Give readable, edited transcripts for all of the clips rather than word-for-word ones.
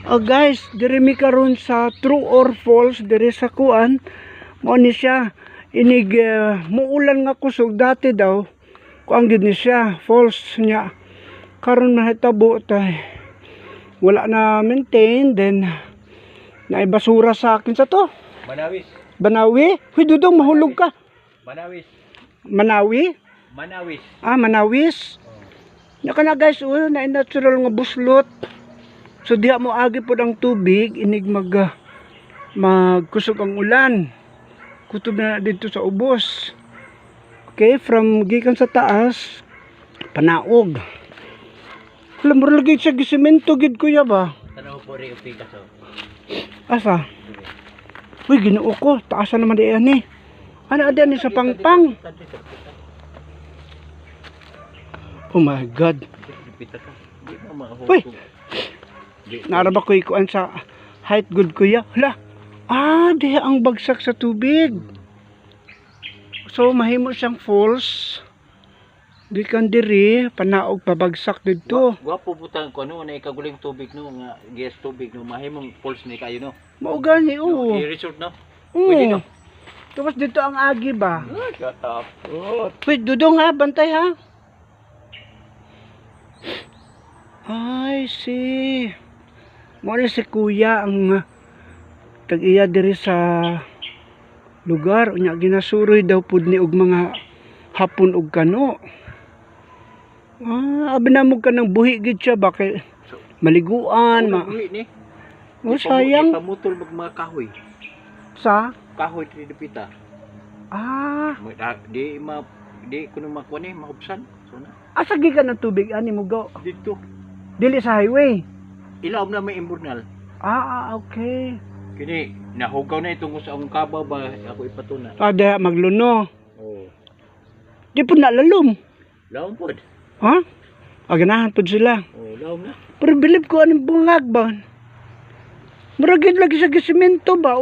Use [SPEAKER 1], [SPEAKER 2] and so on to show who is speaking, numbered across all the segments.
[SPEAKER 1] Oh guys, diri mi karon sa True or False diri sa kuan. Mao ni siya inig muulan nga kusog dati daw. Kuan gid ni siya, false niya. Karon mahitabo tay wala na maintain, then naibasura sa akin sa to.
[SPEAKER 2] Manawis.
[SPEAKER 1] Banawi? Huy dudong mahulog ka.
[SPEAKER 2] Manawis.
[SPEAKER 1] Manawi?
[SPEAKER 2] Manawis.
[SPEAKER 1] Ah, Manawis. Naka na guys, na natural nga buslot. So diha mo agi pod ang tubig, inig magkusog ang ulan. Kutob na dito sa ubos. Okay, from gikan sa taas, panaog. Alam mo lagi sa gisemento gid kuya ba?
[SPEAKER 2] Tanaw po rin upigas o.
[SPEAKER 1] Asa? Uy, Ginoo ko, taasan naman diyan ni. Ano ada ni sa pangpang? Oh my God. Uy! Naraba ko ikuan sa height good kuya. Hala. Diha ang bagsak sa tubig. So mahimo siyang falls. Gikan diri panaog pabagsak didto.
[SPEAKER 2] Wapo putang ko ano na ikaguling tubig no nga gas tubig no mahimong falls ni kayo no.
[SPEAKER 1] Mao gani
[SPEAKER 2] No, i-resort no.
[SPEAKER 1] Pwede no. Tapos dito ang agi ba?
[SPEAKER 2] Katapot.
[SPEAKER 1] Wait, dudong ha, bantay ha. I see. Mo ni si kuya ang tag-iya diri sa lugar unya ginasuroy daw pud ni og mga hapon og kano. Abi na mo ka ng buhi gid siya bakit maliguan
[SPEAKER 2] Buhi ni.
[SPEAKER 1] sayang
[SPEAKER 2] Pamutol mga kahoy.
[SPEAKER 1] sa
[SPEAKER 2] Kahoy tri dipita. Di kuno makuha ni mahubsan. So na.
[SPEAKER 1] asa gikan ang tubig ani mo go
[SPEAKER 2] Dito.
[SPEAKER 1] dili sa highway.
[SPEAKER 2] Ilaom na may imburnal.
[SPEAKER 1] Okay.
[SPEAKER 2] Kini nahugaw na itong sa akong kabaw ba ako ipatuna.
[SPEAKER 1] Ada magluno.
[SPEAKER 2] Oh.
[SPEAKER 1] Di po nalalom.
[SPEAKER 2] Laom pod.
[SPEAKER 1] Ha? Ganahan po sila.
[SPEAKER 2] Oh, laom na.
[SPEAKER 1] Pero bilib ko anong bungag ba? Maragid lagi sa gisemento ba?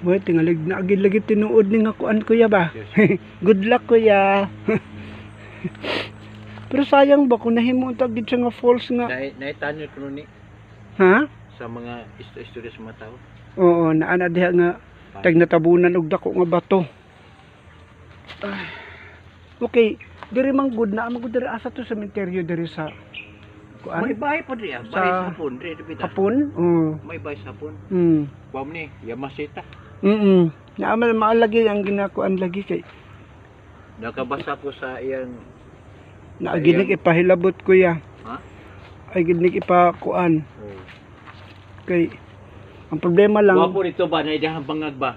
[SPEAKER 1] Wait, tingalig na agad lagi tinuod ni nga kuan kuya ba? Good luck kuya. Pero sayang ba kung nahimuntag gid siya nga false nga.
[SPEAKER 2] Naitanyo ko ni
[SPEAKER 1] Ha?
[SPEAKER 2] sa mga istorya sa mga tao.
[SPEAKER 1] Oo, naana diha nga tag natabunan og dako nga bato. Okay, diri man good na amang diri asa to sementeryo diri sa
[SPEAKER 2] May
[SPEAKER 1] kuan
[SPEAKER 2] bahay pa diya,
[SPEAKER 1] Sa-
[SPEAKER 2] bahay sa hapon, diri
[SPEAKER 1] hapon. Oo.
[SPEAKER 2] May bahay sa hapon. Kuam ni, Yamasita.
[SPEAKER 1] Naamal maalagi ang ginakuan lagi kay
[SPEAKER 2] Nakabasa ko sa iyang
[SPEAKER 1] naaginig ipahilabot kuya.
[SPEAKER 2] ha?
[SPEAKER 1] Ay ginig ipakuan
[SPEAKER 2] Oh.
[SPEAKER 1] kay ang problema lang
[SPEAKER 2] Wapo dito ba na idahang bangag ba?